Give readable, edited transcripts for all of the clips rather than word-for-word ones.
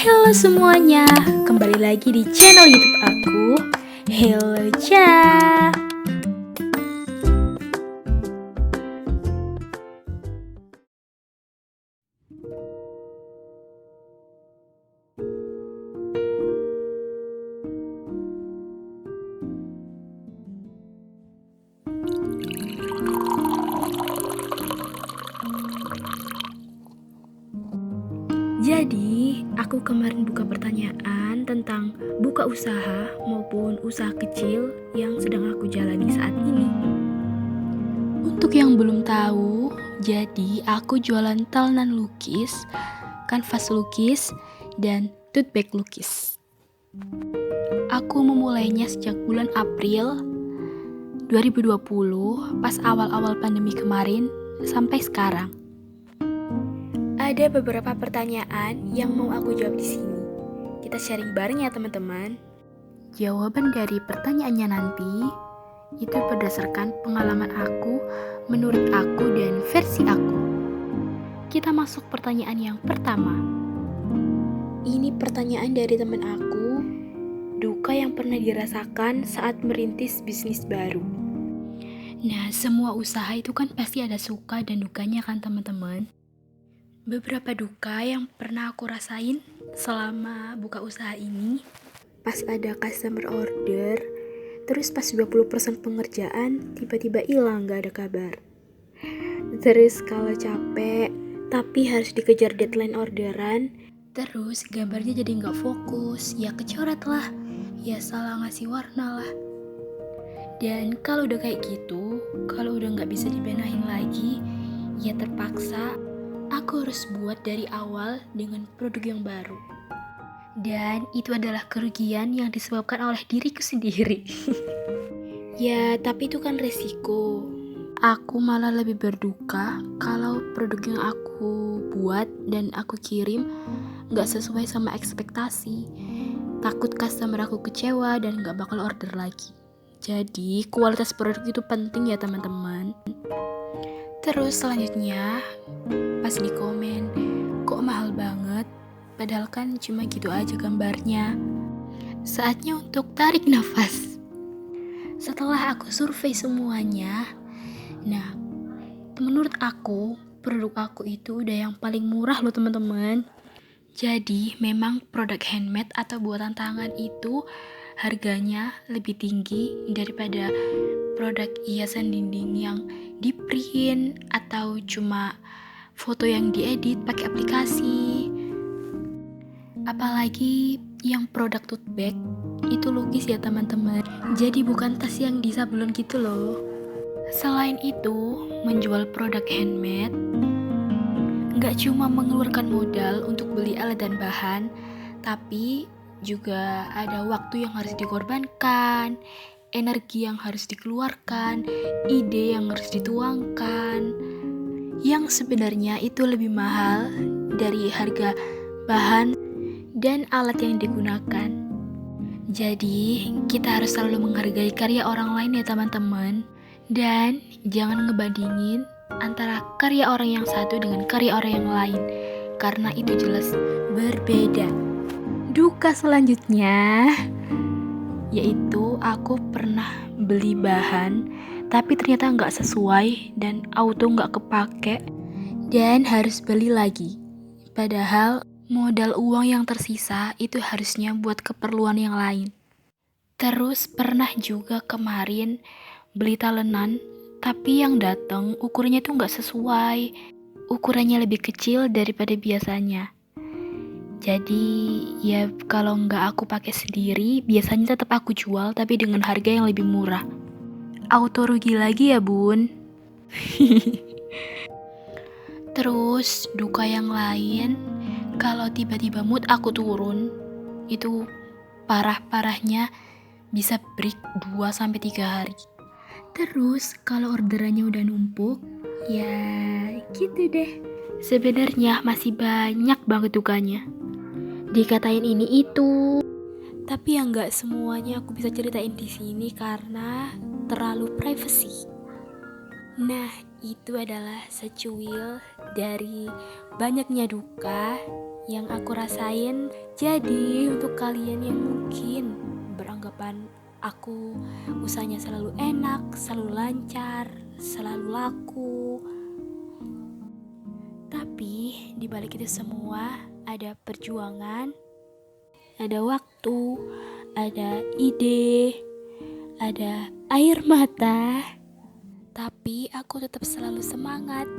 Halo semuanya, kembali lagi di channel YouTube aku, Hello Ja. Jadi, aku kemarin buka pertanyaan tentang buka usaha maupun usaha kecil yang sedang aku jalani saat ini. Untuk yang belum tahu, jadi aku jualan talenan lukis, kanvas lukis, dan tote bag lukis. Aku memulainya sejak bulan April 2020, pas awal-awal pandemi kemarin, sampai sekarang. Ada beberapa pertanyaan yang mau aku jawab di sini. Kita sharing bareng ya teman-teman. Jawaban dari pertanyaannya nanti itu berdasarkan pengalaman aku, menurut aku dan versi aku. Kita masuk pertanyaan yang pertama. Ini pertanyaan dari teman aku, duka yang pernah dirasakan saat merintis bisnis baru. Nah, semua usaha itu kan pasti ada suka dan dukanya kan teman-teman. Beberapa duka yang pernah aku rasain selama buka usaha ini, pas ada customer order, terus pas 20% pengerjaan, tiba-tiba hilang gak ada kabar. Terus kalau capek, tapi harus dikejar deadline orderan, terus gambarnya jadi gak fokus, ya kecoret lah, ya salah ngasih warna lah. Dan kalau udah kayak gitu, kalau udah gak bisa dibenahin lagi, ya terpaksa aku harus buat dari awal dengan produk yang baru. Dan itu adalah kerugian yang disebabkan oleh diriku sendiri. Ya, tapi itu kan resiko. Aku malah lebih berduka kalau produk yang aku buat dan aku kirim gak sesuai sama ekspektasi. Takut customer aku kecewa dan gak bakal order lagi. Jadi, kualitas produk itu penting ya teman-teman. Terus selanjutnya, pas di komen, kok mahal banget? Padahal kan cuma gitu aja gambarnya. Saatnya untuk tarik nafas. Setelah aku survei semuanya, nah, menurut aku, produk aku itu udah yang paling murah loh teman-teman. Jadi memang produk handmade atau buatan tangan itu harganya lebih tinggi daripada produk hiasan dinding yang di print atau cuma foto yang diedit pakai aplikasi. Apalagi yang produk tote bag itu lukis ya teman-teman. Jadi bukan tas yang disablon gitu loh. Selain itu, menjual produk handmade gak cuma mengeluarkan modal untuk beli alat dan bahan, tapi juga ada waktu yang harus dikorbankan, energi yang harus dikeluarkan, ide yang harus dituangkan, yang sebenarnya itu lebih mahal dari harga bahan dan alat yang digunakan. Jadi, kita harus selalu menghargai karya orang lain ya teman-teman. Dan jangan ngebandingin antara karya orang yang satu dengan karya orang yang lain, karena itu jelas berbeda. Duka selanjutnya yaitu aku pernah beli bahan tapi ternyata nggak sesuai dan auto nggak kepake dan harus beli lagi. Padahal modal uang yang tersisa itu harusnya buat keperluan yang lain. Terus pernah juga kemarin beli talenan, tapi yang datang ukurannya tuh nggak sesuai. Ukurannya lebih kecil daripada biasanya. Jadi ya kalau nggak aku pakai sendiri, biasanya tetap aku jual tapi dengan harga yang lebih murah. Auto rugi lagi ya bun. Terus duka yang lain, kalau tiba-tiba mood aku turun, itu parah-parahnya bisa break 2-3 hari. Terus kalau orderannya udah numpuk, ya gitu deh. Sebenarnya masih banyak banget dukanya. Dikatain ini itu, tapi yang nggak semuanya aku bisa ceritain di sini karena terlalu privacy. Nah, itu adalah secuil dari banyaknya duka yang aku rasain. Jadi untuk kalian yang mungkin beranggapan aku usahanya selalu enak, selalu lancar, selalu laku, tapi di balik itu semua ada perjuangan, ada waktu, ada ide, ada air mata. Tapi aku tetap selalu semangat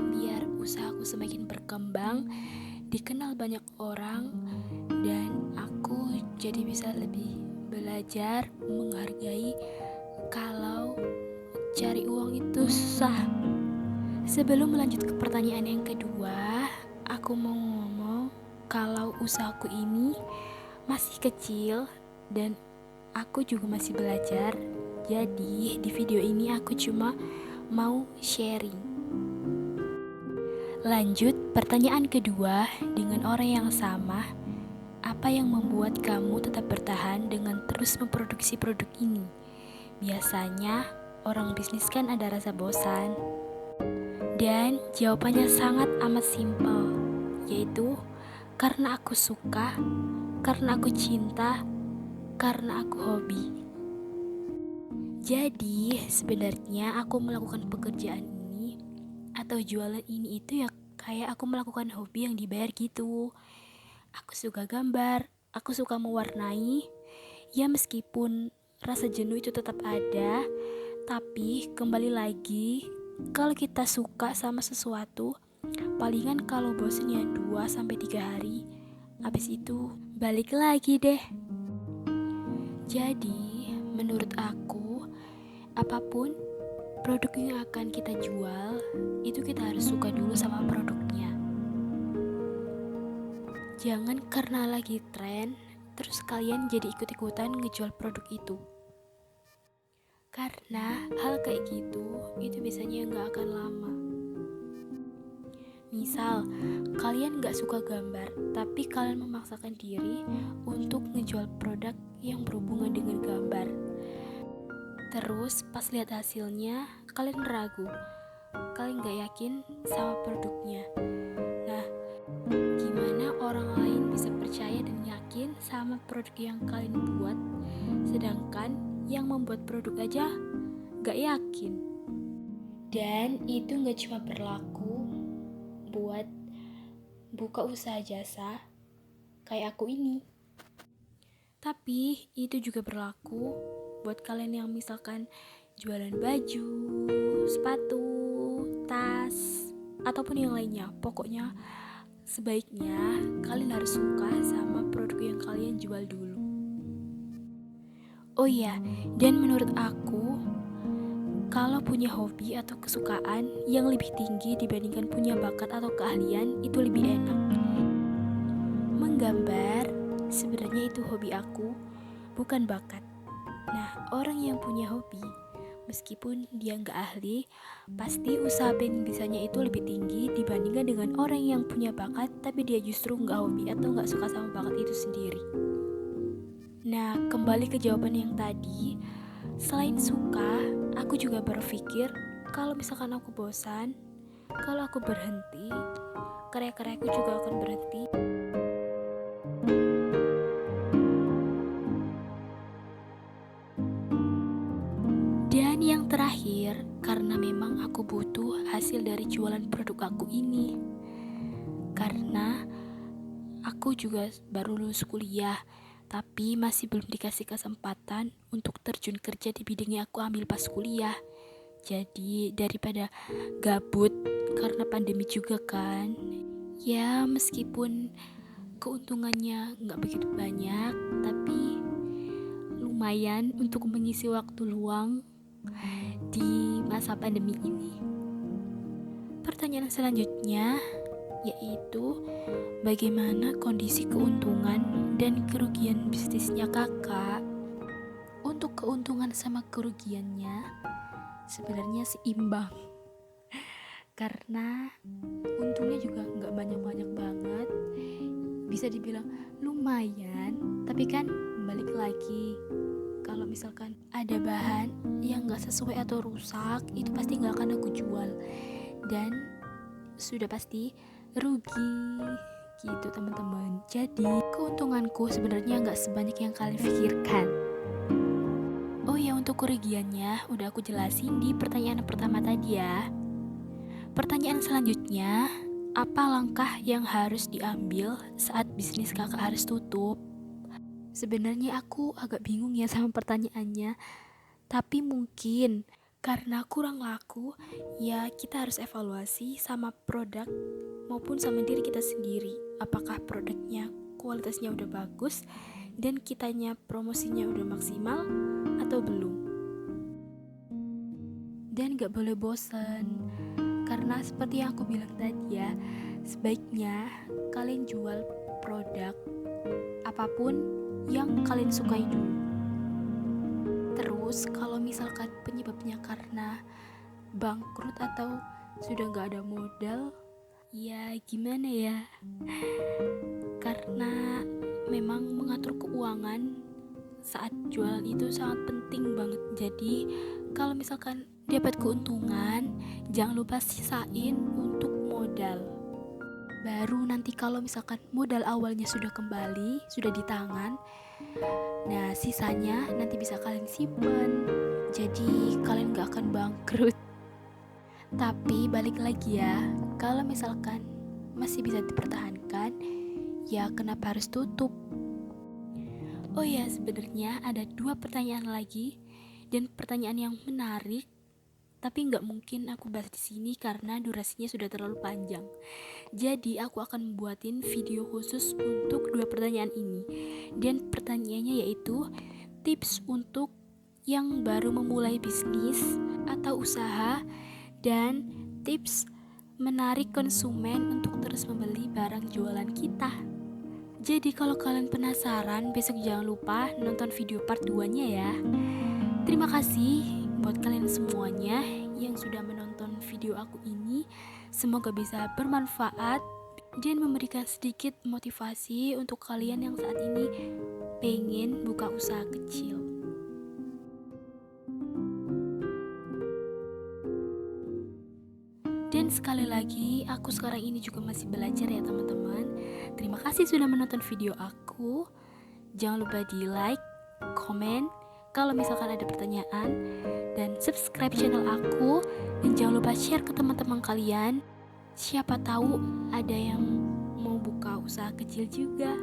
biar usahaku semakin berkembang, dikenal banyak orang, dan aku jadi bisa lebih belajar menghargai kalau cari uang itu susah. Sebelum melanjut ke pertanyaan yang kedua, aku mau ngomong kalau usahaku ini masih kecil dan aku juga masih belajar. Jadi di video ini aku cuma mau sharing. Lanjut pertanyaan kedua dengan orang yang sama. Apa yang membuat kamu tetap bertahan dengan terus memproduksi produk ini? Biasanya orang bisnis kan ada rasa bosan. Dan jawabannya sangat amat simpel, yaitu karena aku suka, karena aku cinta, karena aku hobi. Jadi sebenarnya aku melakukan pekerjaan ini atau jualan ini itu ya kayak aku melakukan hobi yang dibayar gitu. Aku suka gambar, aku suka mewarnai. Ya meskipun rasa jenuh itu tetap ada, tapi kembali lagi, kalau kita suka sama sesuatu, palingan kalau bosennya 2-3 hari, habis itu balik lagi deh. Jadi menurut aku, apapun produk yang akan kita jual, itu kita harus suka dulu sama produknya. Jangan karena lagi tren, terus kalian jadi ikut-ikutan ngejual produk itu. Karena hal kayak gitu, itu biasanya gak akan lama. Misal, kalian gak suka gambar, tapi kalian memaksakan diri untuk ngejual produk yang berhubungan dengan gambar. Terus pas lihat hasilnya, kalian ragu, kalian gak yakin sama produknya. Nah, gimana orang lain bisa percaya dan yakin sama produk yang kalian buat, sedangkan yang membuat produk aja gak yakin? Dan itu gak cuma berlaku buat buka usaha jasa kayak aku ini, tapi itu juga berlaku buat kalian yang misalkan jualan baju, sepatu, tas, ataupun yang lainnya. Pokoknya sebaiknya kalian harus suka sama produk yang kalian jual dulu. Oh iya, dan menurut aku, kalau punya hobi atau kesukaan yang lebih tinggi dibandingkan punya bakat atau keahlian, itu lebih enak. Menggambar sebenarnya itu hobi aku, bukan bakat. Nah, orang yang punya hobi, meskipun dia nggak ahli, pasti usaha bisanya itu lebih tinggi dibandingkan dengan orang yang punya bakat tapi dia justru nggak hobi atau nggak suka sama bakat itu sendiri. Nah, kembali ke jawaban yang tadi, selain suka, aku juga berpikir kalau misalkan aku bosan, kalau aku berhenti, karya-karyaku juga akan berhenti. Dan yang terakhir, karena memang aku butuh hasil dari jualan produk aku ini. Karena aku juga baru lulus kuliah, tapi masih belum dikasih kesempatan untuk terjun kerja di bidang yang aku ambil pas kuliah. Jadi daripada gabut karena pandemi juga kan, ya meskipun keuntungannya gak begitu banyak, tapi lumayan untuk mengisi waktu luang di masa pandemi ini. Pertanyaan selanjutnya yaitu bagaimana kondisi keuntungan dan kerugian bisnisnya kakak? Untuk keuntungan sama kerugiannya sebenarnya seimbang, karena untungnya juga gak banyak-banyak banget, bisa dibilang lumayan, tapi kan balik lagi, kalau misalkan ada bahan yang gak sesuai atau rusak, itu pasti gak akan aku jual, dan sudah pasti rugi Gitu teman-teman. Jadi keuntunganku sebenarnya nggak sebanyak yang kalian pikirkan. Oh ya, untuk kerugiannya udah aku jelasin di pertanyaan pertama tadi ya. Pertanyaan selanjutnya, apa langkah yang harus diambil saat bisnis kakak harus tutup? Sebenarnya aku agak bingung ya sama pertanyaannya, tapi mungkin karena kurang laku, ya kita harus evaluasi sama produk maupun sama diri kita sendiri. Apakah produknya kualitasnya udah bagus dan kitanya promosinya udah maksimal atau belum. Dan gak boleh bosan, karena seperti yang aku bilang tadi ya, sebaiknya kalian jual produk apapun yang kalian sukai dulu. Terus kalau misalkan penyebabnya karena bangkrut atau sudah gak ada modal, ya gimana ya, karena memang mengatur keuangan saat jualan itu sangat penting banget. Jadi kalau misalkan dapat keuntungan, jangan lupa sisain untuk modal. Baru nanti kalau misalkan modal awalnya sudah kembali, sudah di tangan, nah sisanya nanti bisa kalian simpan. Jadi kalian gak akan bangkrut. Tapi balik lagi ya, kalau misalkan masih bisa dipertahankan, ya kenapa harus tutup? Oh ya, sebenarnya ada 2 pertanyaan lagi, dan pertanyaan yang menarik, tapi nggak mungkin aku bahas di sini karena durasinya sudah terlalu panjang. Jadi aku akan membuatin video khusus untuk 2 pertanyaan ini. Dan pertanyaannya yaitu tips untuk yang baru memulai bisnis atau usaha, dan tips menarik konsumen untuk terus membeli barang jualan kita. Jadi kalau kalian penasaran, besok jangan lupa nonton video part 2-nya ya. Terima kasih buat kalian semuanya yang sudah menonton video aku ini. Semoga bisa bermanfaat dan memberikan sedikit motivasi untuk kalian yang saat ini pengen buka usaha kecil. Dan sekali lagi, aku sekarang ini juga masih belajar ya teman-teman. Terima kasih sudah menonton video aku. Jangan lupa di like, komen kalau misalkan ada pertanyaan, dan subscribe channel aku. Dan jangan lupa share ke teman-teman kalian. Siapa tahu ada yang mau buka usaha kecil juga.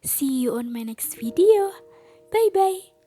See you on my next video. Bye bye.